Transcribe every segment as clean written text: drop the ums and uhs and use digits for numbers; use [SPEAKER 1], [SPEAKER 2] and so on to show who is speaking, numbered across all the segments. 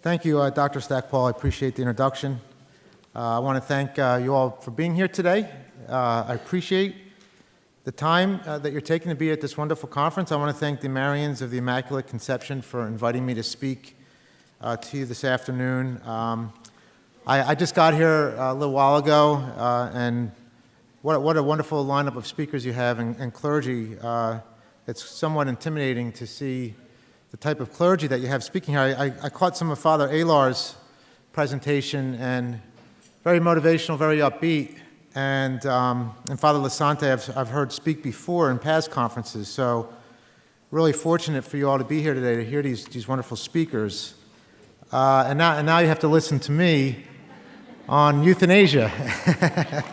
[SPEAKER 1] Thank you, Dr. Stackpole. I appreciate the introduction. I want to thank you all for being here today. I appreciate the time that you're taking to be at this wonderful conference. I want to thank the Marians of the Immaculate Conception for inviting me to speak to you this afternoon. I just got here a little while ago, and what a wonderful lineup of speakers you have and clergy. It's somewhat intimidating to see the type of clergy that you have speaking here. I caught some of Father Alar's presentation, and very motivational, very upbeat. And Father Lasante I've heard speak before in past conferences, so really fortunate for you all to be here today to hear these wonderful speakers. And now you have to listen to me on euthanasia.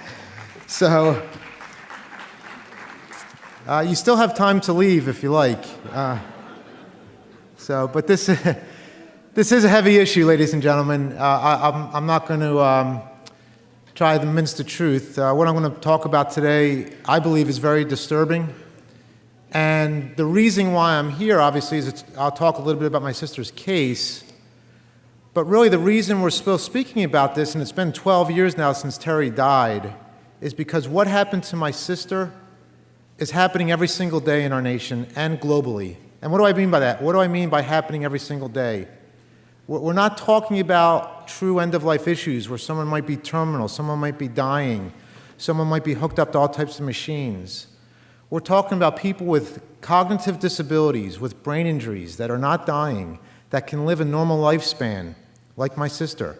[SPEAKER 1] So you still have time to leave if you like. But this is a heavy issue, ladies and gentlemen. I'm not going to try to mince the truth. What I'm going to talk about today, I believe, is very disturbing. And the reason why I'm here, obviously, is I'll talk a little bit about my sister's case. But really, the reason we're still speaking about this, and it's been 12 years now since Terri died, is because what happened to my sister is happening every single day in our nation and globally. And what do I mean by that? What do I mean by happening every single day? We're not talking about true end-of-life issues where someone might be terminal, someone might be dying, someone might be hooked up to all types of machines. We're talking about people with cognitive disabilities, with brain injuries that are not dying, that can live a normal lifespan, like my sister,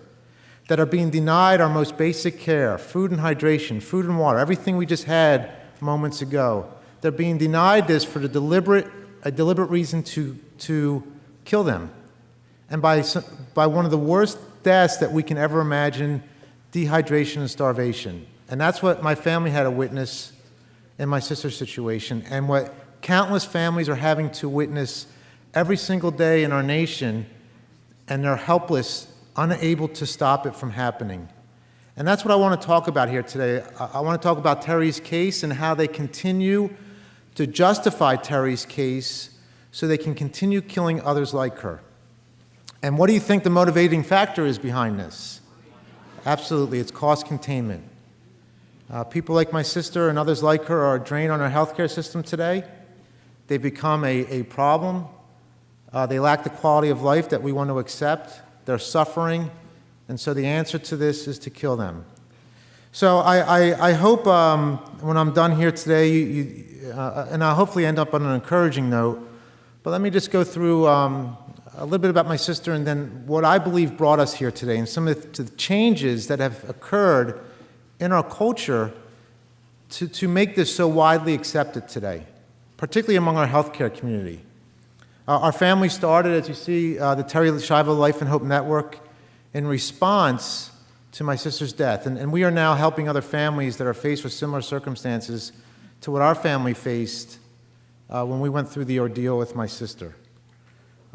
[SPEAKER 1] that are being denied our most basic care, food and hydration, food and water, everything we just had moments ago. They're being denied this for a deliberate reason to kill them. And by one of the worst deaths that we can ever imagine, dehydration and starvation. And that's what my family had to witness in my sister's situation, and what countless families are having to witness every single day in our nation, and they're helpless, unable to stop it from happening. And that's what I want to talk about here today. I want to talk about Terri's case and how they continue to justify Terri's case so they can continue killing others like her. And what do you think the motivating factor is behind this? Absolutely, it's cost containment. People like my sister and others like her are a drain on our healthcare system today. They've become a problem. They lack the quality of life that we want to accept. They're suffering, and so the answer to this is to kill them. So I hope when I'm done here today, and I'll hopefully end up on an encouraging note, but let me just go through a little bit about my sister and then what I believe brought us here today and some of the changes that have occurred in our culture to make this so widely accepted today, particularly among our healthcare community. Our family started, as you see, the Terri Schiavo Life and Hope Network in response to my sister's death. And we are now helping other families that are faced with similar circumstances to what our family faced when we went through the ordeal with my sister.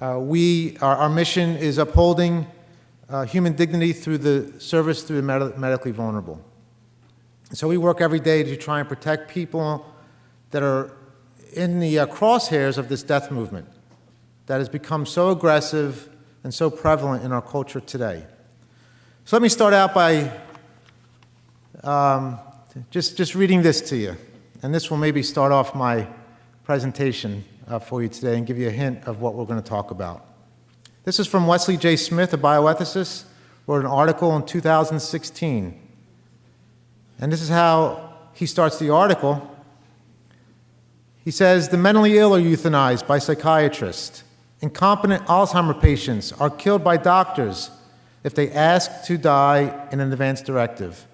[SPEAKER 1] Our mission is upholding human dignity through the service through the medically vulnerable. So we work every day to try and protect people that are in the crosshairs of this death movement that has become so aggressive and so prevalent in our culture today. So let me start out by just reading this to you. And this will maybe start off my presentation for you today and give you a hint of what we're going to talk about. This is from Wesley J. Smith, a bioethicist, wrote an article in 2016. And this is how he starts the article. He says, the mentally ill are euthanized by psychiatrists. Incompetent Alzheimer patients are killed by doctors if they ask to die in an advance directive.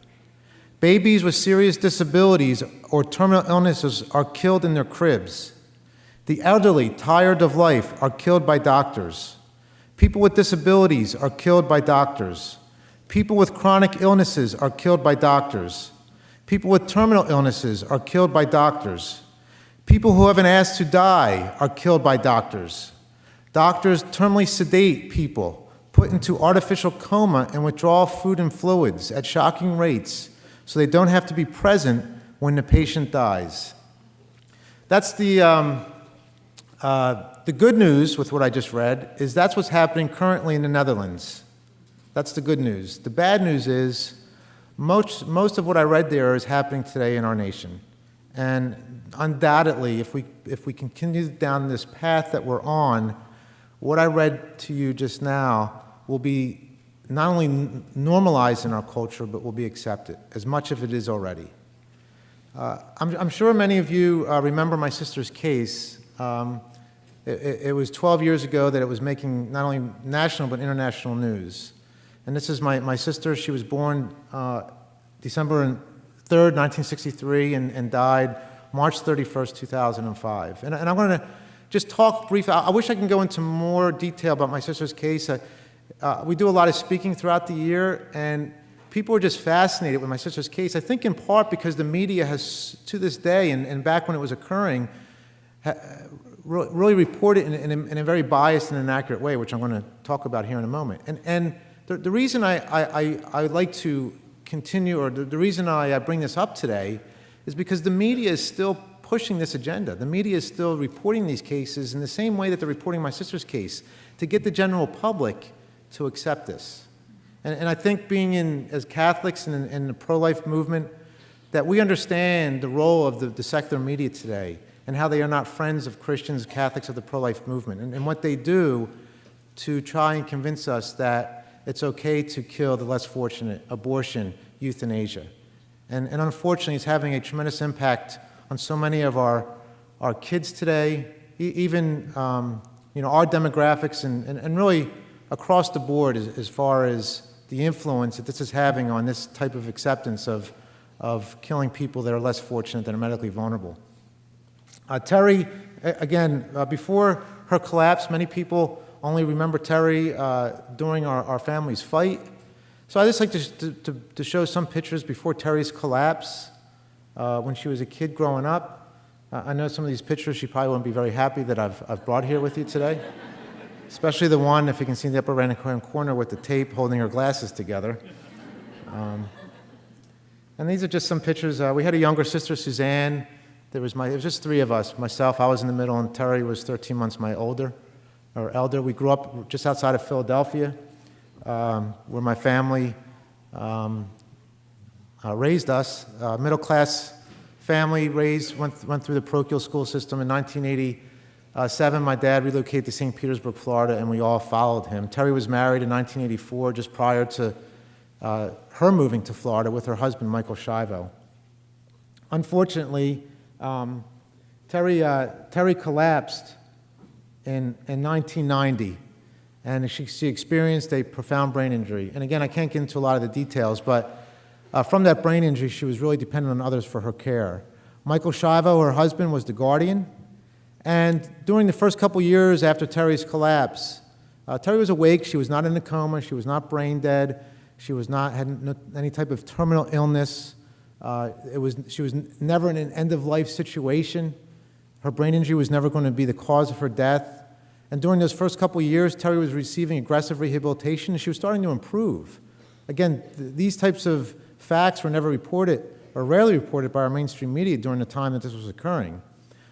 [SPEAKER 1] Babies with serious disabilities or terminal illnesses are killed in their cribs. The elderly, tired of life, are killed by doctors. People with disabilities are killed by doctors. People with chronic illnesses are killed by doctors. People with terminal illnesses are killed by doctors. People who have been asked to die are killed by doctors. Doctors terminally sedate people, put into artificial coma, and withdraw food and fluids at shocking rates so they don't have to be present when the patient dies. That's the The good news with what I just read is that's what's happening currently in the Netherlands. That's the good news. The bad news is most of what I read there is happening today in our nation. And undoubtedly, if we continue down this path that we're on, what I read to you just now will be not only normalized in our culture, but will be accepted, as much of it is already. I'm sure many of you remember my sister's case. It was 12 years ago that it was making not only national but international news. And this is my sister. She was born December 3rd, 1963, and died March 31st, 2005. And I'm going to just talk briefly. I wish I could go into more detail about my sister's case. We do a lot of speaking throughout the year, and people are just fascinated with my sister's case. I think in part because the media has, to this day, and back when it was occurring, really reported in a very biased and inaccurate way, which I'm going to talk about here in a moment. And the reason I like to continue, or the reason I bring this up today, is because the media is still pushing this agenda. The media is still reporting these cases in the same way that they're reporting my sister's case, to get the general public to accept this. And I think being as Catholics in the pro-life movement, that we understand the role of the secular media today and how they are not friends of Christians, Catholics, of the pro-life movement, and what they do to try and convince us that it's okay to kill the less fortunate, abortion, euthanasia. And unfortunately, it's having a tremendous impact on so many of our kids today, even our demographics, and really across the board as far as the influence that this is having on this type of acceptance of killing people that are less fortunate, that are medically vulnerable. Terri, again, before her collapse, many people only remember Terri during our family's fight. So I just like to show some pictures before Terri's collapse, when she was a kid growing up. I know some of these pictures she probably won't be very happy that I've brought here with you today, especially the one, if you can see in the upper right-hand corner, with the tape holding her glasses together. And these are just some pictures. We had a younger sister, Suzanne. It was just three of us. Myself, I was in the middle, and Terri was 13 months elder. We grew up just outside of Philadelphia, where my family raised us. Middle-class family, went through the parochial school system. In 1987, my dad relocated to St. Petersburg, Florida, and we all followed him. Terri was married in 1984, just prior to her moving to Florida with her husband, Michael Schiavo. Unfortunately, Terri collapsed in 1990, and she experienced a profound brain injury. And again, I can't get into a lot of the details, but from that brain injury, she was really dependent on others for her care. Michael Schiavo, her husband, was the guardian. And during the first couple years after Terri's collapse, Terri was awake. She was not in a coma. She was not brain dead. She had any type of terminal illness. She was never in an end-of-life situation. Her brain injury was never going to be the cause of her death. And during those first couple of years, Terri was receiving aggressive rehabilitation, and she was starting to improve. Again, these types of facts were never reported, or rarely reported, by our mainstream media during the time that this was occurring.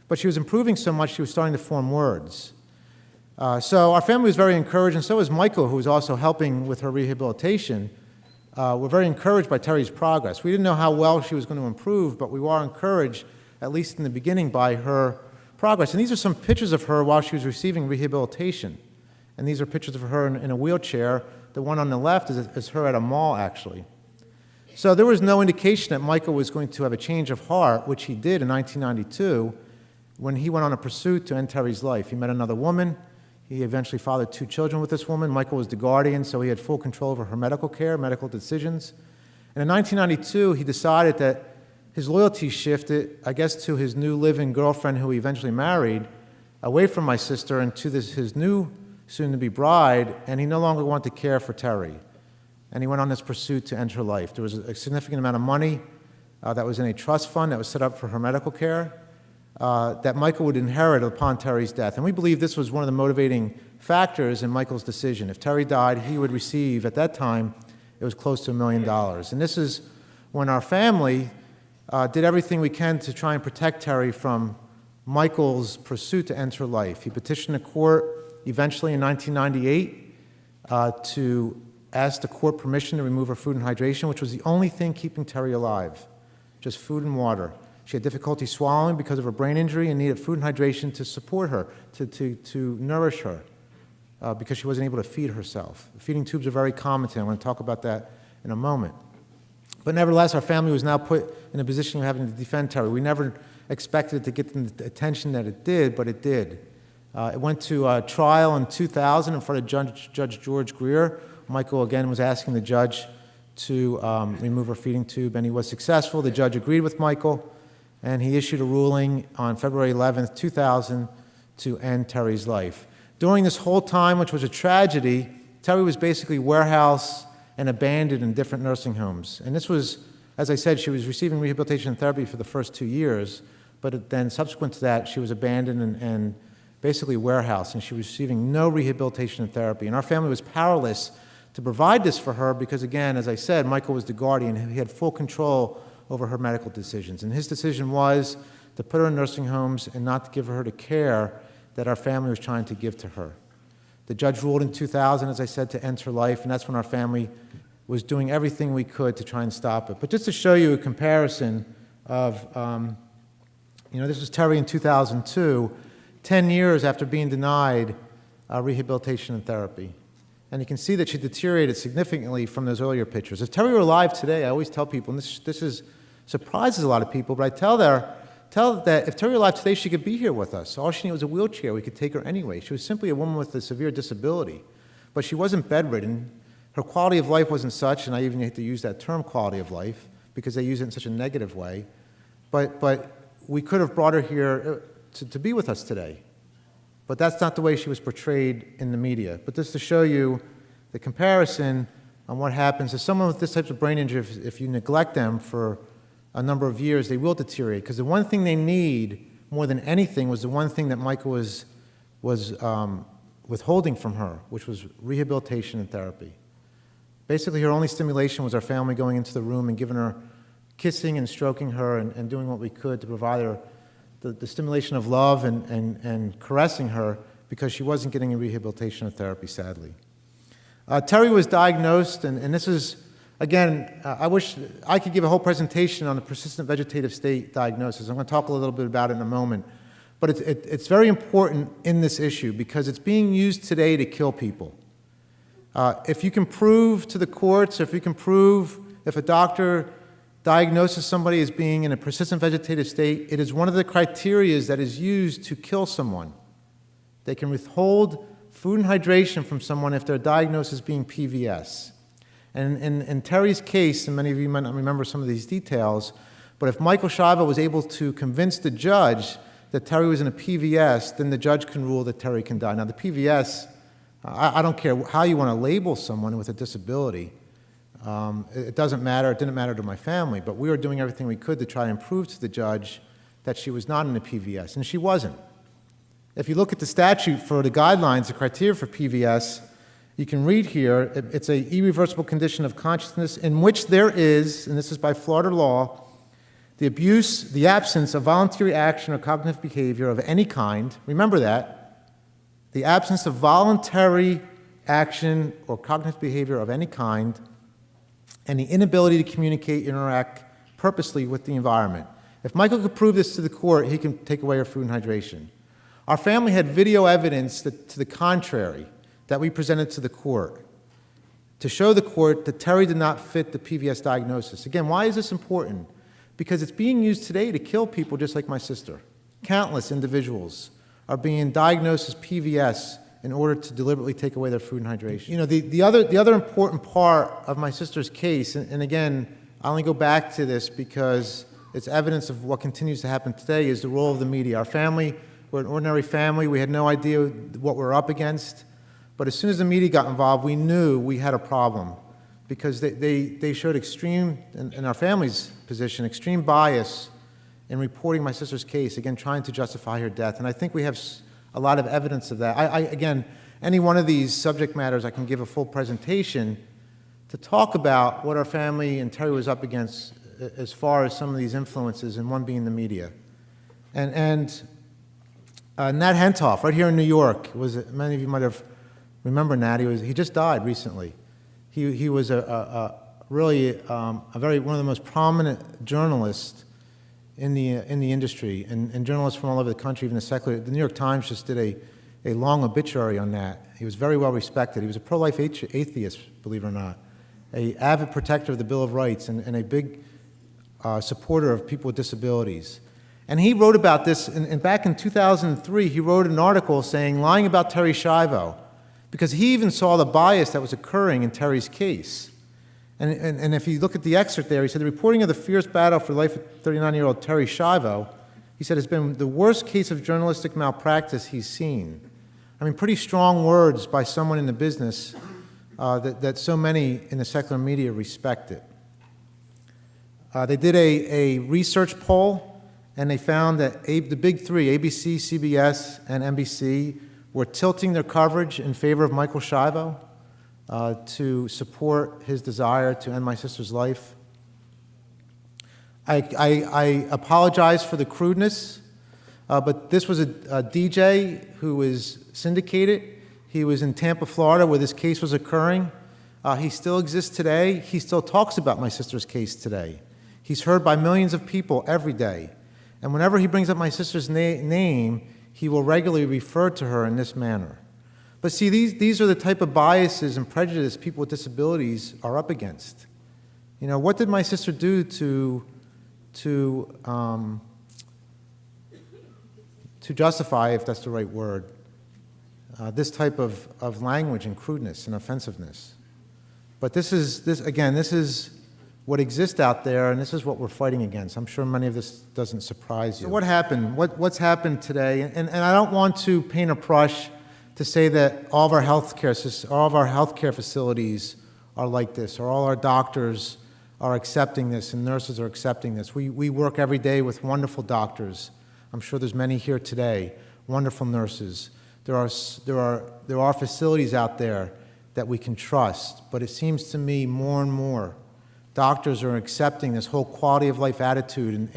[SPEAKER 1] But she was improving so much, she was starting to form words. So our family was very encouraged, and so was Michael, who was also helping with her rehabilitation. We're very encouraged by Terri's progress. We didn't know how well she was going to improve, but we were encouraged, at least in the beginning, by her progress. And these are some pictures of her while she was receiving rehabilitation. And these are pictures of her in a wheelchair. The one on the left is her at a mall, actually. So there was no indication that Michael was going to have a change of heart, which he did in 1992, when he went on a pursuit to end Terri's life. He met another woman. He eventually fathered 2 children with this woman. Michael was the guardian, so he had full control over her medical care, medical decisions. And in 1992, he decided that his loyalty shifted, I guess, to his new live-in girlfriend, who he eventually married, away from my sister and to his new soon-to-be bride, and he no longer wanted to care for Terri. And he went on this pursuit to end her life. There was a significant amount of money that was in a trust fund that was set up for her medical care that Michael would inherit upon Terri's death. And we believe this was one of the motivating factors in Michael's decision. If Terri died, he would receive, at that time, it was close to $1 million. And this is when our family did everything we can to try and protect Terri from Michael's pursuit to end her life. He petitioned the court eventually in 1998 to ask the court permission to remove her food and hydration, which was the only thing keeping Terri alive, just food and water. She had difficulty swallowing because of her brain injury and needed food and hydration to support her, to nourish her, because she wasn't able to feed herself. Feeding tubes are very common today. I'm going to talk about that in a moment. But nevertheless, our family was now put in a position of having to defend Terri. We never expected it to get the attention that it did, but it did. It went to trial in 2000 in front of Judge George Greer. Michael, again, was asking the judge to remove her feeding tube, and he was successful. The judge agreed with Michael, and he issued a ruling on February 11th, 2000, to end Terri's life. During this whole time, which was a tragedy, Terri was basically warehoused and abandoned in different nursing homes. And this was, as I said, she was receiving rehabilitation and therapy for the first 2 years, but then subsequent to that, she was abandoned and basically warehoused, and she was receiving no rehabilitation and therapy. And our family was powerless to provide this for her because, again, as I said, Michael was the guardian. He had full control over her medical decisions. And his decision was to put her in nursing homes and not to give her the care that our family was trying to give to her. The judge ruled in 2000, as I said, to end her life, and that's when our family was doing everything we could to try and stop it. But just to show you a comparison of, this was Terri in 2002, 10 years after being denied rehabilitation and therapy. And you can see that she deteriorated significantly from those earlier pictures. If Terri were alive today, I always tell people, and this surprises a lot of people, but I tell that if Terri were alive today, she could be here with us. All she needed was a wheelchair. We could take her anyway. She was simply a woman with a severe disability, but she wasn't bedridden. Her quality of life wasn't such, and I even hate to use that term, quality of life, because they use it in such a negative way. But we could have brought her here to be with us today. But that's not the way she was portrayed in the media. But just to show you the comparison on what happens to someone with this type of brain injury, if you neglect them for a number of years, they will deteriorate. Because the one thing they need more than anything was the one thing that Michael was withholding from her, which was rehabilitation and therapy. Basically, her only stimulation was our family going into the room and giving her, kissing and stroking her and doing what we could to provide her the stimulation of love and caressing her because she wasn't getting any rehabilitation or therapy, sadly. Terri was diagnosed, and this is, again, I wish I could give a whole presentation on the persistent vegetative state diagnosis. I'm going to talk a little bit about it in a moment. But it's very important in this issue because it's being used today to kill people. If you can prove to the courts, if a doctor diagnoses somebody as being in a persistent vegetative state, it is one of the criteria that is used to kill someone. They can withhold food and hydration from someone if they're diagnosed as being PVS. And in Terri's case, and many of you might not remember some of these details, but if Michael Schiavo was able to convince the judge that Terri was in a PVS, then the judge can rule that Terri can die. Now, the PVS, I don't care how you want to label someone with a disability. It doesn't matter. It didn't matter to my family, but we were doing everything we could to try and prove to the judge that she was not in a PVS, and she wasn't. If you look at the statute for the guidelines, the criteria for PVS, you can read here, it's an irreversible condition of consciousness in which there is, and this is by Florida law, the absence of voluntary action or cognitive behavior of any kind. Remember that. The absence of voluntary action or cognitive behavior of any kind, and the inability to communicate, interact purposely with the environment. If Michael could prove this to the court, he can take away her food and hydration. Our family had video evidence to the contrary that we presented to the court to show the court that Terri did not fit the PVS diagnosis. Again, why is this important? Because it's being used today to kill people just like my sister. Countless individuals are being diagnosed as PVS in order to deliberately take away their food and hydration. You know, the other important part of my sister's case, and again, I only go back to this because it's evidence of what continues to happen today, is the role of the media. Our family, we're an ordinary family. We had no idea what we're up against. But as soon as the media got involved, we knew we had a problem because they showed extreme, in our family's position, extreme bias in reporting my sister's case, again, trying to justify her death. And I think we have a lot of evidence of that. Again, any one of these subject matters, I can give a full presentation to talk about what our family and Terri was up against as far as some of these influences, and one being the media. And Nat Hentoff, right here in New York, many of you might have remember Nat. He just died recently. He was really one of the most prominent journalists in the industry, and journalists from all over the country, even the New York Times just did a long obituary on Nat. He was very well respected. He was a pro-life atheist, believe it or not, an avid protector of the Bill of Rights, and a big supporter of people with disabilities. And he wrote about this, and back in 2003, he wrote an article saying, lying about Terri Schiavo, because he even saw the bias that was occurring in Terri's case. And if you look at the excerpt there, he said, the reporting of the fierce battle for life of 39-year-old Terri Schiavo, he said, has been the worst case of journalistic malpractice he's seen. I mean, pretty strong words by someone in the business that so many in the secular media respect it. They did a research poll, and they found that the big three, ABC, CBS, and NBC, were tilting their coverage in favor of Michael Schiavo to support his desire to end my sister's life. I apologize for the crudeness, but this was a DJ who was syndicated. He was in Tampa, Florida, where this case was occurring. He still exists today. He still talks about my sister's case today. He's heard by millions of people every day. And whenever he brings up my sister's name, he will regularly refer to her in this manner. But see, these are the type of biases and prejudice people with disabilities are up against. You know, what did my sister do to justify, if that's the right word, this type of language and crudeness and offensiveness? But this is what exists out there, and this is what we're fighting against. I'm sure many of this doesn't surprise you. So what happened? What's happened today? And I don't want to paint a brush to say that all of our healthcare facilities are like this, or all our doctors are accepting this, and nurses are accepting this. We work every day with wonderful doctors. I'm sure there's many here today, wonderful nurses. There are facilities out there that we can trust, but it seems to me more and more doctors are accepting this whole quality of life attitude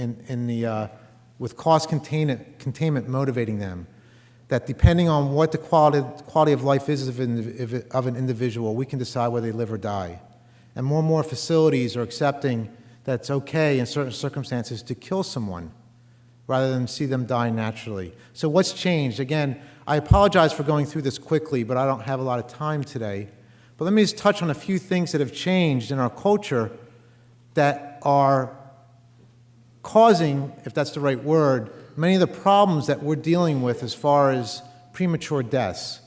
[SPEAKER 1] with cost containment motivating them, that depending on what the quality of life is of an individual, we can decide whether they live or die. And more facilities are accepting that it's okay in certain circumstances to kill someone rather than see them die naturally. So what's changed? Again, I apologize for going through this quickly, but I don't have a lot of time today. But let me just touch on a few things that have changed in our culture that are causing, if that's the right word, many of the problems that we're dealing with as far as premature deaths.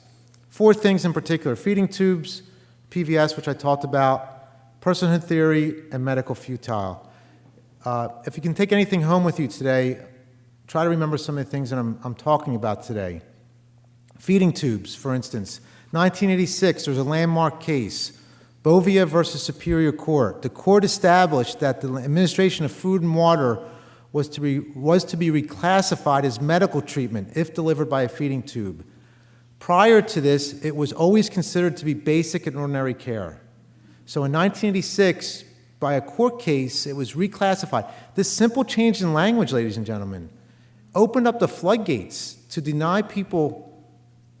[SPEAKER 1] 4 things in particular: feeding tubes, PVS, which I talked about, personhood theory, and medical futile. If you can take anything home with you today, try to remember some of the things that I'm talking about today. Feeding tubes, for instance. 1986, there was a landmark case, Bovia versus Superior Court. The court established that the administration of food and water was to be reclassified as medical treatment if delivered by a feeding tube. Prior to this, it was always considered to be basic and ordinary care. So in 1986, by a court case, it was reclassified. This simple change in language, ladies and gentlemen, opened up the floodgates to deny people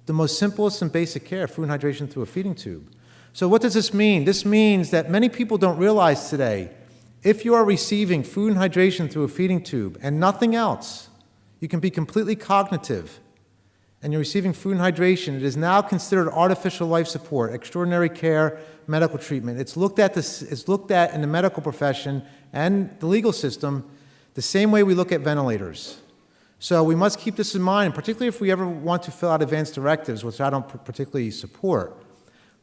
[SPEAKER 1] the most simplest and basic care, food and hydration through a feeding tube. So what does this mean? This means that many people don't realize today, if you are receiving food and hydration through a feeding tube and nothing else, you can be completely cognitive, and you're receiving food and hydration, it is now considered artificial life support, extraordinary care, medical treatment. It's looked at in the medical profession and the legal system the same way we look at ventilators. So we must keep this in mind, particularly if we ever want to fill out advance directives, which I don't particularly support.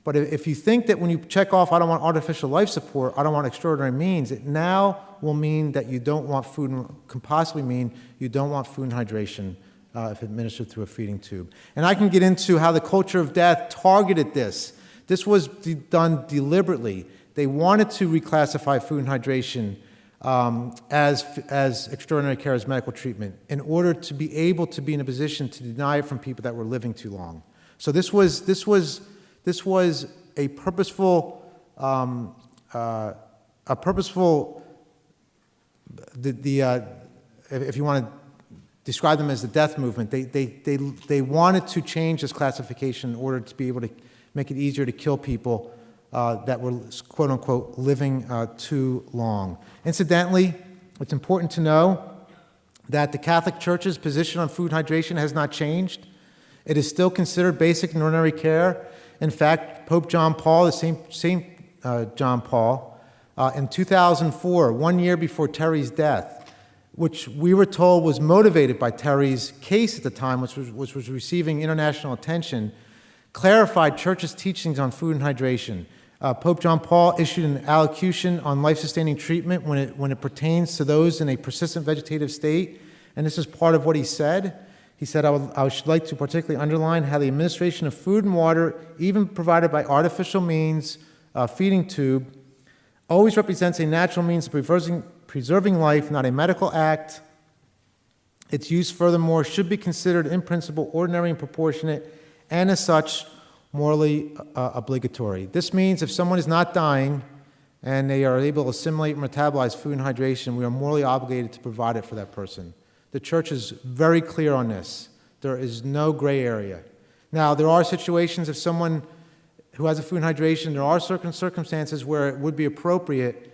[SPEAKER 1] But if you think that when you check off, I don't want artificial life support, I don't want extraordinary means, it now will mean that you don't want food, and can possibly mean you don't want food and hydration if administered through a feeding tube. And I can get into how the culture of death targeted this. This was done deliberately. They wanted to reclassify food and hydration as extraordinary care, as medical treatment, in order to be able to be in a position to deny it from people that were living too long. So this was a purposeful, if you want to described them as the death movement. They wanted to change this classification in order to be able to make it easier to kill people that were, quote unquote, living too long. Incidentally, it's important to know that the Catholic Church's position on food and hydration has not changed. It is still considered basic and ordinary care. In fact, Pope John Paul, the same John Paul, in 2004, 1 year before Terri's death, which we were told was motivated by Terri's case at the time, which was receiving international attention, clarified Church's teachings on food and hydration. Pope John Paul issued an allocution on life-sustaining treatment when it pertains to those in a persistent vegetative state, and this is part of what he said. He said, I should like to particularly underline how the administration of food and water, even provided by artificial means, feeding tube, always represents a natural means of preserving life, not a medical act. Its use, furthermore, should be considered in principle ordinary and proportionate, and as such, morally obligatory. This means if someone is not dying and they are able to assimilate and metabolize food and hydration, we are morally obligated to provide it for that person. The Church is very clear on this. There is no gray area. Now, there are situations if someone who has a food and hydration, there are certain circumstances where it would be appropriate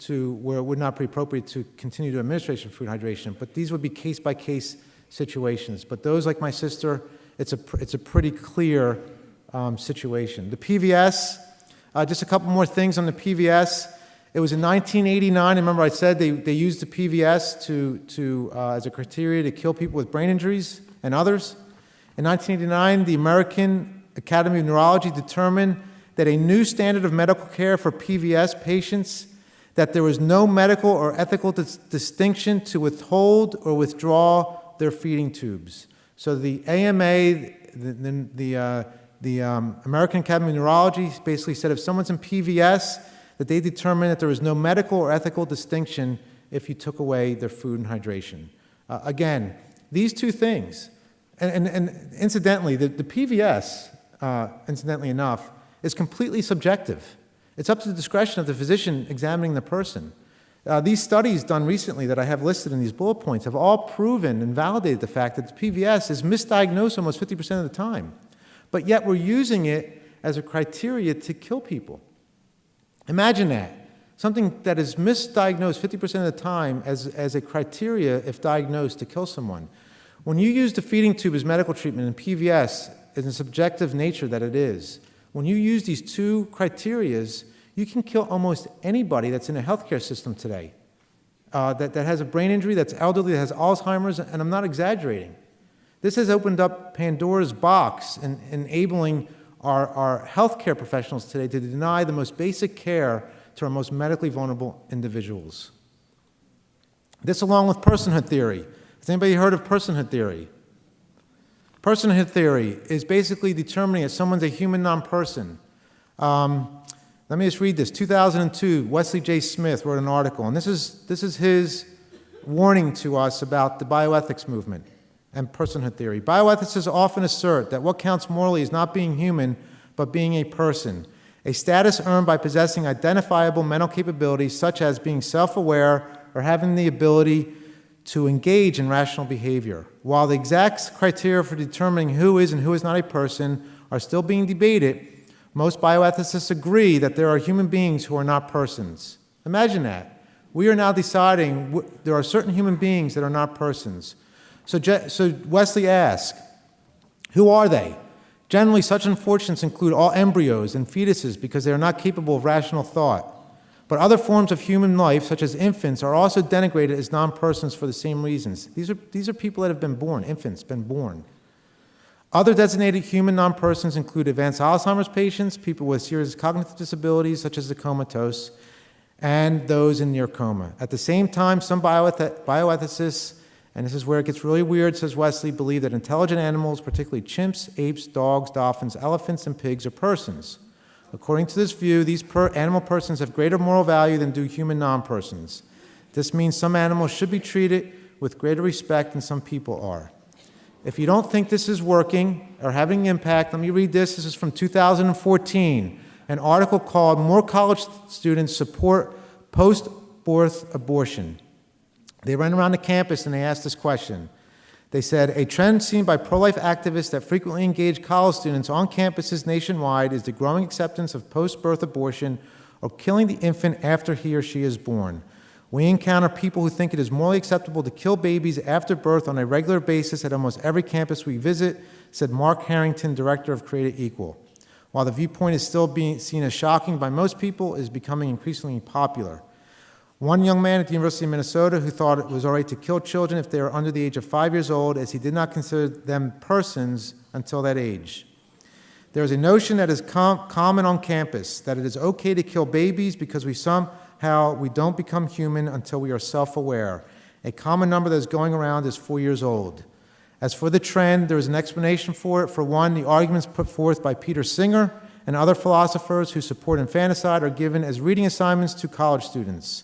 [SPEAKER 1] where it would not be appropriate to continue to administration of food and hydration, but these would be case-by-case situations. But those like my sister, it's a pretty clear situation. The PVS, just a couple more things on the PVS. It was in 1989, remember I said they used the PVS as a criteria to kill people with brain injuries and others. In 1989, the American Academy of Neurology determined that a new standard of medical care for PVS patients, that there was no medical or ethical distinction to withhold or withdraw their feeding tubes. So the AMA, the American Academy of Neurology, basically said if someone's in PVS, that they determined that there was no medical or ethical distinction if you took away their food and hydration. Again, these two things, and incidentally, the PVS, incidentally enough, is completely subjective. It's up to the discretion of the physician examining the person. These studies done recently that I have listed in these bullet points have all proven and validated the fact that the PVS is misdiagnosed almost 50% of the time. But yet we're using it as a criteria to kill people. Imagine that. Something that is misdiagnosed 50% of the time as a criteria, if diagnosed, to kill someone. When you use the feeding tube as medical treatment in PVS, in the subjective nature that it is, when you use these two criterias, you can kill almost anybody that's in a healthcare system today that has a brain injury, that's elderly, that has Alzheimer's, and I'm not exaggerating. This has opened up Pandora's box in enabling our healthcare professionals today to deny the most basic care to our most medically vulnerable individuals. This along with personhood theory. Has anybody heard of personhood theory? Personhood theory is basically determining if someone's a human non-person. Let me just read this. 2002, Wesley J. Smith wrote an article, and this is his warning to us about the bioethics movement and personhood theory. Bioethicists often assert that what counts morally is not being human, but being a person, a status earned by possessing identifiable mental capabilities such as being self-aware or having the ability to engage in rational behavior. While the exact criteria for determining who is and who is not a person are still being debated, most bioethicists agree that there are human beings who are not persons. Imagine that. We are now deciding there are certain human beings that are not persons. So Wesley asked, who are they? Generally, such unfortunates include all embryos and fetuses because they are not capable of rational thought. But other forms of human life, such as infants, are also denigrated as non-persons for the same reasons. These are people that have been born, infants, been born. Other designated human non-persons include advanced Alzheimer's patients, people with serious cognitive disabilities, such as the comatose, and those in near coma. At the same time, some bioethicists, and this is where it gets really weird, says Wesley, believe that intelligent animals, particularly chimps, apes, dogs, dolphins, elephants, and pigs, are persons. According to this view, these animal persons have greater moral value than do human non-persons. This means some animals should be treated with greater respect than some people are. If you don't think this is working or having impact, let me read this. This is from 2014, an article called "More College Students Support Post-Birth Abortion." They ran around the campus and they asked this question. They said, a trend seen by pro-life activists that frequently engage college students on campuses nationwide is the growing acceptance of post-birth abortion or killing the infant after he or she is born. We encounter people who think it is morally acceptable to kill babies after birth on a regular basis at almost every campus we visit, said Mark Harrington, director of Create It Equal. While the viewpoint is still being seen as shocking by most people, it is becoming increasingly popular. One young man at the University of Minnesota who thought it was all right to kill children if they were under the age of 5 years old, as he did not consider them persons until that age. There is a notion that is common on campus, that it is okay to kill babies because we don't become human until we are self-aware. A common number that is going around is 4 years old. As for the trend, there is an explanation for it. For one, the arguments put forth by Peter Singer and other philosophers who support infanticide are given as reading assignments to college students.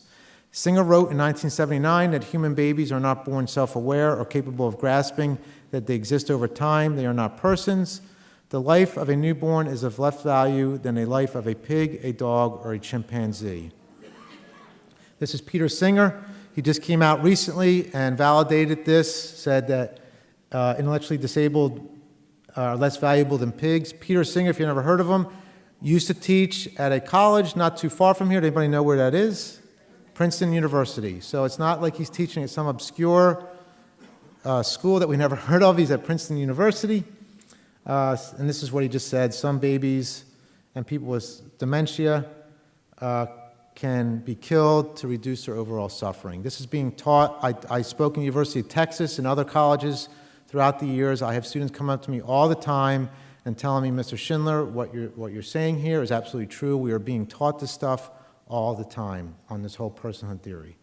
[SPEAKER 1] Singer wrote in 1979 that human babies are not born self-aware or capable of grasping that they exist over time. They are not persons. The life of a newborn is of less value than a life of a pig, a dog, or a chimpanzee. This is Peter Singer. He just came out recently and validated this, said that intellectually disabled are less valuable than pigs. Peter Singer, if you've never heard of him, used to teach at a college not too far from here. Does anybody know where that is? Princeton University. So it's not like he's teaching at some obscure school that we never heard of. He's at Princeton University. And this is what he just said. Some babies and people with dementia can be killed to reduce their overall suffering. This is being taught. I spoke in the University of Texas and other colleges throughout the years. I have students come up to me all the time and telling me, Mr. Schindler, what you're saying here is absolutely true. We are being taught this stuff all the time on this whole personhood theory.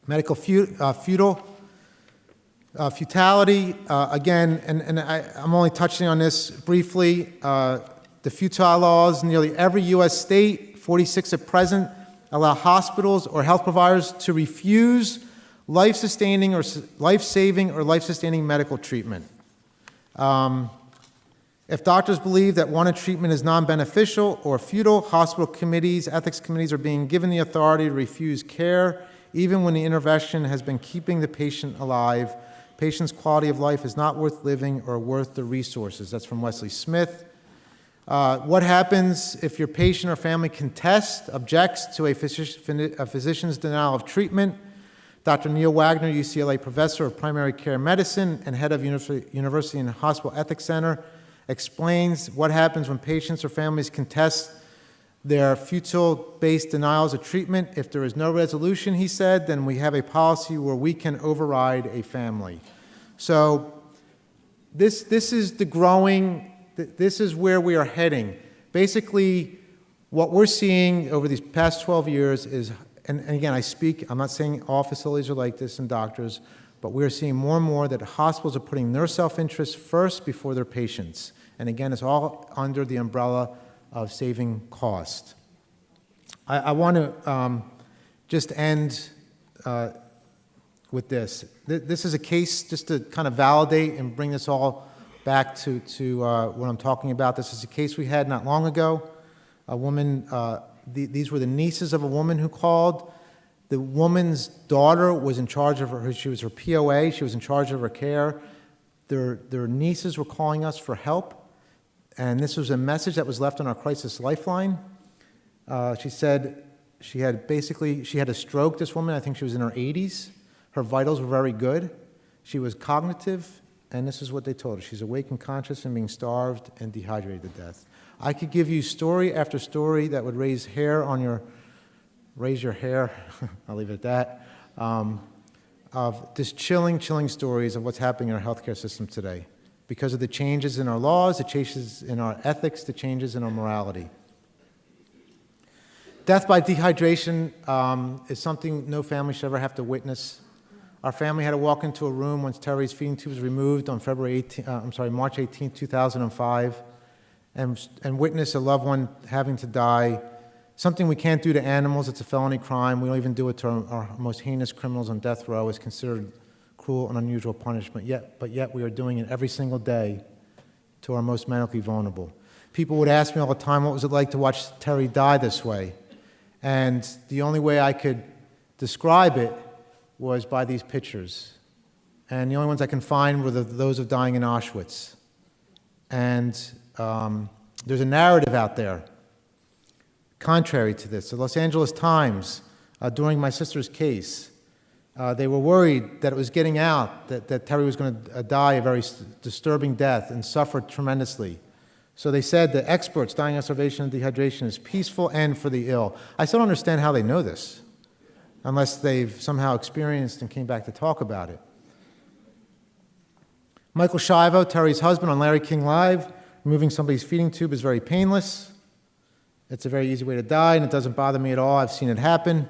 [SPEAKER 1] Medical futility, again, and I'm only touching on this briefly. The futile laws in nearly every U.S. state, 46 at present, allow hospitals or health providers to refuse life-sustaining or life-saving or life-sustaining medical treatment. If doctors believe that one treatment is non-beneficial or futile, hospital committees, ethics committees are being given the authority to refuse care, even when the intervention has been keeping the patient alive. Patient's quality of life is not worth living or worth the resources. That's from Wesley Smith. What happens if your patient or family contests, objects to a physician's denial of treatment? Dr. Neil Wagner, UCLA professor of primary care medicine and head of University and Hospital Ethics Center, explains what happens when patients or families contest their futile-based denials of treatment. If there is no resolution, he said, then we have a policy where we can override a family. So this is the growing, this is where we are heading. Basically, what we're seeing over these past 12 years is, and again, I'm not saying all facilities are like this and doctors, but we're seeing more and more that hospitals are putting their self-interest first before their patients. And again, it's all under the umbrella of saving cost. I want to just end with this. This is a case just to kind of validate and bring this all back to what I'm talking about. This is a case we had not long ago. A woman, these were the nieces of a woman who called. The woman's daughter was in charge of her, she was her POA, she was in charge of her care. Their nieces were calling us for help, and this was a message that was left on our crisis lifeline. She said she had a stroke, this woman, I think she was in her 80s. Her vitals were very good. She was cognitive, and this is what they told her. She's awake and conscious and being starved and dehydrated to death. I could give you story after story that would raise your hair, I'll leave it at that, of just chilling stories of what's happening in our healthcare system today because of the changes in our laws, the changes in our ethics, the changes in our morality. Death by dehydration is something no family should ever have to witness. Our family had to walk into a room once Terri's feeding tube was removed on March 18, 2005, and witness a loved one having to die. Something we can't do to animals. It's a felony crime. We don't even do it to our most heinous criminals on death row. It's considered cruel and unusual punishment. But yet we are doing it every single day to our most medically vulnerable. People would ask me all the time, what was it like to watch Terri die this way? And the only way I could describe it was by these pictures. And the only ones I can find were those of dying in Auschwitz. And there's a narrative out there contrary to this. The Los Angeles Times, during my sister's case, they were worried that it was getting out, that Terri was going to die a very disturbing death and suffer tremendously. So they said that experts dying of starvation and dehydration is peaceful and for the ill. I still don't understand how they know this, unless they've somehow experienced and came back to talk about it. Michael Schiavo, Terri's husband, on Larry King Live, removing somebody's feeding tube is very painless. It's a very easy way to die, and it doesn't bother me at all. I've seen it happen.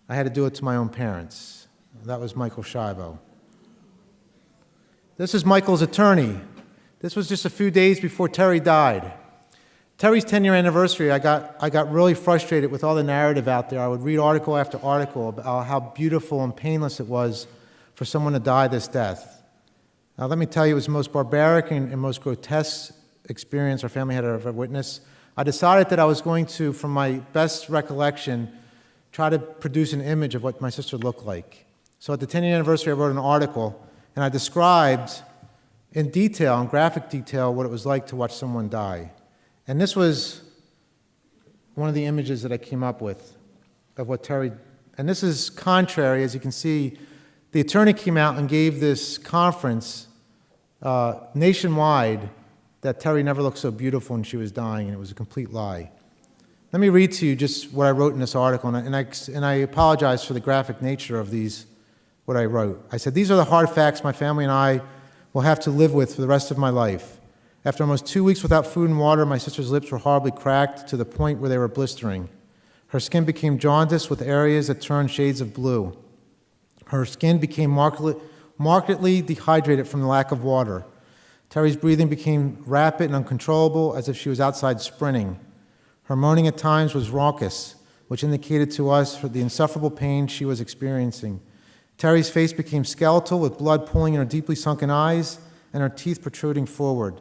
[SPEAKER 1] I had to do it to my own parents. That was Michael Schiavo. This is Michael's attorney. This was just a few days before Terri died. Terri's 10-year anniversary, I got really frustrated with all the narrative out there. I would read article after article about how beautiful and painless it was for someone to die this death. Now, let me tell you, it was the most barbaric and most grotesque experience our family had ever witnessed. I decided that I was going to, from my best recollection, try to produce an image of what my sister looked like. So at the 10-year anniversary, I wrote an article, and I described in detail, in graphic detail, what it was like to watch someone die. And this was one of the images that I came up with of what Terri, and this is contrary, as you can see. The attorney came out and gave this conference nationwide that Terri never looked so beautiful when she was dying, and it was a complete lie. Let me read to you just what I wrote in this article, and I apologize for the graphic nature of what I wrote. I said, "These are the hard facts my family and I will have to live with for the rest of my life. After almost 2 weeks without food and water, my sister's lips were horribly cracked to the point where they were blistering. Her skin became jaundiced with areas that turned shades of blue. Her skin became markedly dehydrated from the lack of water. Terri's breathing became rapid and uncontrollable, as if she was outside sprinting. Her moaning at times was raucous, which indicated to us the insufferable pain she was experiencing. Terri's face became skeletal, with blood pooling in her deeply sunken eyes and her teeth protruding forward.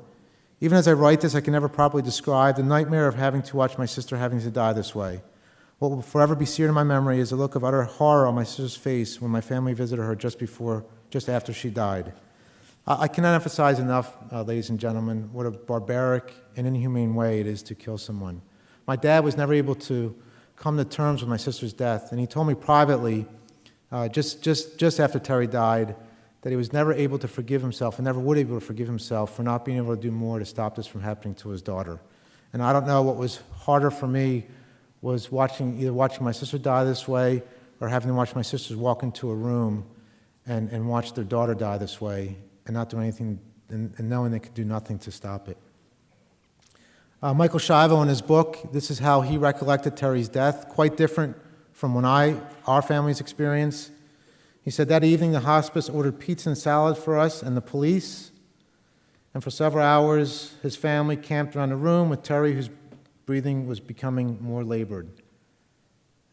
[SPEAKER 1] Even as I write this, I can never properly describe the nightmare of having to watch my sister having to die this way. What will forever be seared in my memory is the look of utter horror on my sister's face when my family visited her just after she died." I cannot emphasize enough, ladies and gentlemen, what a barbaric and inhumane way it is to kill someone. My dad was never able to come to terms with my sister's death, and he told me privately, just after Terri died, that he was never able to forgive himself and never would be able to forgive himself for not being able to do more to stop this from happening to his daughter. And I don't know what was harder for me was either watching my sister die this way or having to watch my sisters walk into a room and watch their daughter die this way and not do anything and knowing they could do nothing to stop it. Michael Schiavo, in his book, this is how he recollected Terri's death, quite different from our family's experience. He said, "That evening, the hospice ordered pizza and salad for us and the police, and for several hours, his family camped around the room with Terri, whose breathing was becoming more labored.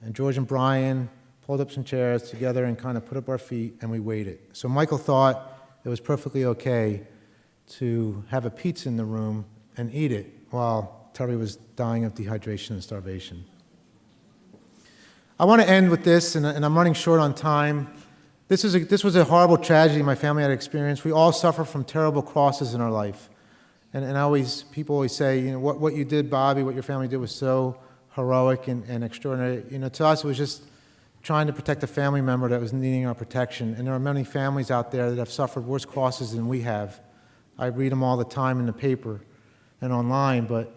[SPEAKER 1] And George and Brian pulled up some chairs together and kind of put up our feet, and we waited." So Michael thought it was perfectly okay to have a pizza in the room and eat it while Terri was dying of dehydration and starvation. I want to end with this, and I'm running short on time. This was a horrible tragedy my family had experienced. We all suffer from terrible crosses in our life. And people always say, what you did, Bobby, what your family did was so heroic and extraordinary. To us, it was just trying to protect a family member that was needing our protection. And there are many families out there that have suffered worse crosses than we have. I read them all the time in the paper and online, but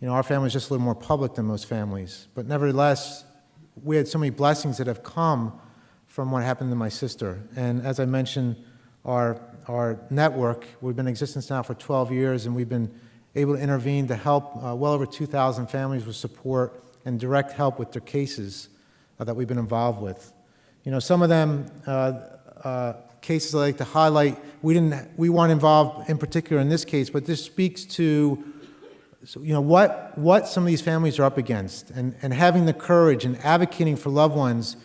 [SPEAKER 1] our family is just a little more public than most families. But nevertheless, we had so many blessings that have come from what happened to my sister. And as I mentioned, our network, we've been in existence now for 12 years, and we've been able to intervene to help well over 2,000 families with support and direct help with their cases that we've been involved with. Some of them, cases I like to highlight, we weren't involved in particular in this case, but this speaks to what some of these families are up against, and having the courage and advocating for loved ones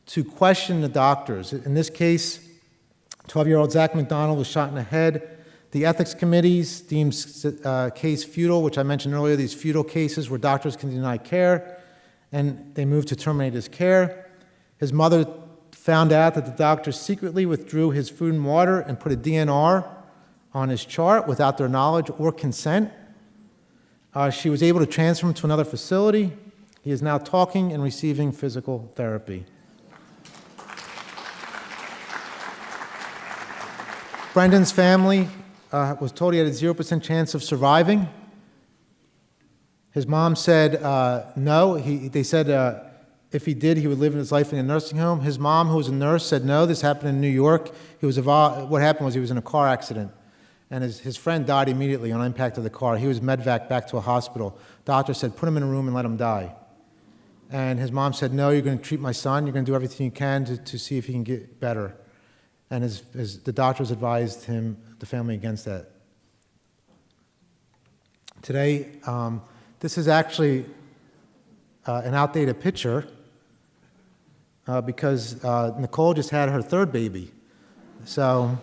[SPEAKER 1] to question the doctors. In this case, 12-year-old Zach McDonald was shot in the head. The ethics committees deems case futile, which I mentioned earlier, these futile cases where doctors can deny care, and they moved to terminate his care. His mother found out that the doctor secretly withdrew his food and water and put a DNR on his chart without their knowledge or consent. She was able to transfer him to another facility. He is now talking and receiving physical therapy. Brendan's family was told he had a 0% chance of surviving. His mom said no. They said if he did, he would live his life in a nursing home. His mom, who was a nurse, said no. This happened in New York. What happened was he was in a car accident, and his friend died immediately on impact of the car. He was medvac back to a hospital. Doctor said, put him in a room and let him die. And his mom said, no, you're going to treat my son. You're going to do everything you can to see if he can get better. And the doctors advised the family against that. Today, this is actually an outdated picture because Nicole just had her third baby. So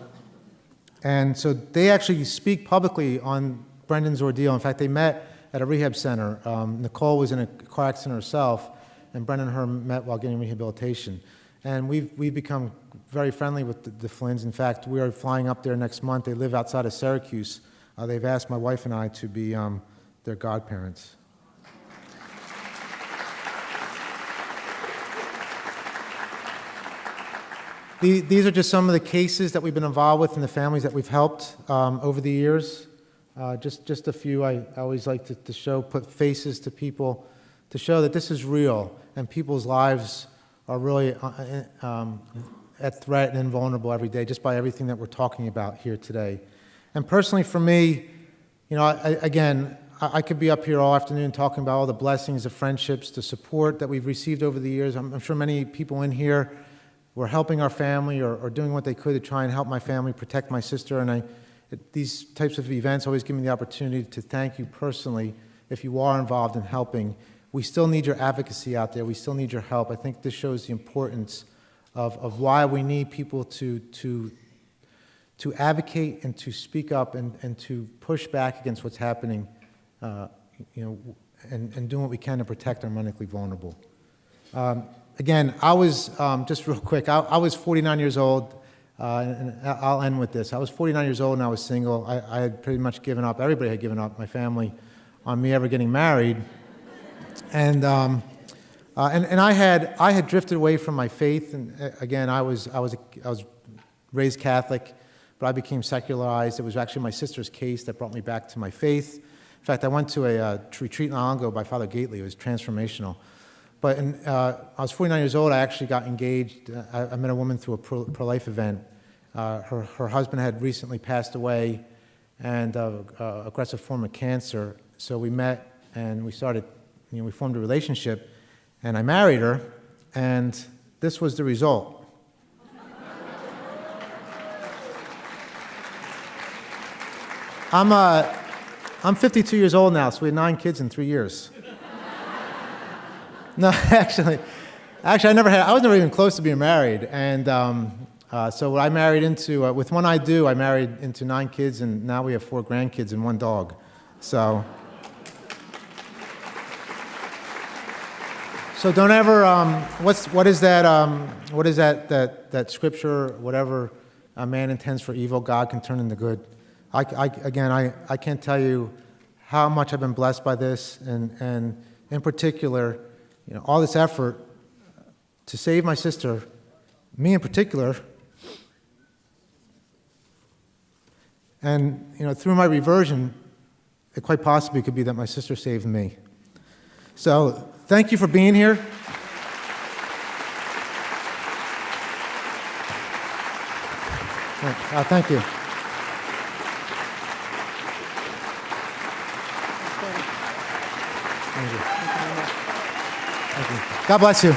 [SPEAKER 1] they actually speak publicly on Brendan's ordeal. In fact, they met at a rehab center. Nicole was in a car accident herself, and Brendan and her met while getting rehabilitation. And we've become very friendly with the Flynns. In fact, we are flying up there next month. They live outside of Syracuse. They've asked my wife and I to be their godparents. These are just some of the cases that we've been involved with and the families that we've helped over the years. Just a few. I always like to put faces to people to show that this is real and people's lives are really at threat and vulnerable every day just by everything that we're talking about here today. And personally for me, I could be up here all afternoon talking about all the blessings, the friendships, the support that we've received over the years. I'm sure many people in here were helping our family or doing what they could to try and help my family, protect my sister. And these types of events always give me the opportunity to thank you personally if you are involved in helping. We still need your advocacy out there. We still need your help. I think this shows the importance of why we need people to advocate and to speak up and to push back against what's happening, and doing what we can to protect our medically vulnerable. Again, I was, just real quick, I was 49 years old, and I'll end with this. I was 49 years old and I was single. I had pretty much given up, everybody had given up, my family, on me ever getting married. And I had drifted away from my faith, and again, I was raised Catholic, but I became secularized. It was actually my sister's case that brought me back to my faith. In fact, I went to a retreat in Alongo by Father Gately. It was transformational. But I was 49 years old. I actually got engaged. I met a woman through a pro-life event. Her husband had recently passed away, and aggressive form of cancer. So we met and we started. We formed a relationship, and I married her, and this was the result. I'm 52 years old now, so we had 9 kids in 3 years. No, actually, I was never even close to being married, and so I married into, with one I married into 9 kids, and now we have 4 grandkids and 1 dog. So don't ever, what is that scripture, whatever a man intends for evil, God can turn into good. I can't tell you how much I've been blessed by this, and in particular, all this effort to save my sister, me in particular, and through my reversion, it quite possibly could be that my sister saved me. So thank you for being here. Thank you. Thank you. God bless you.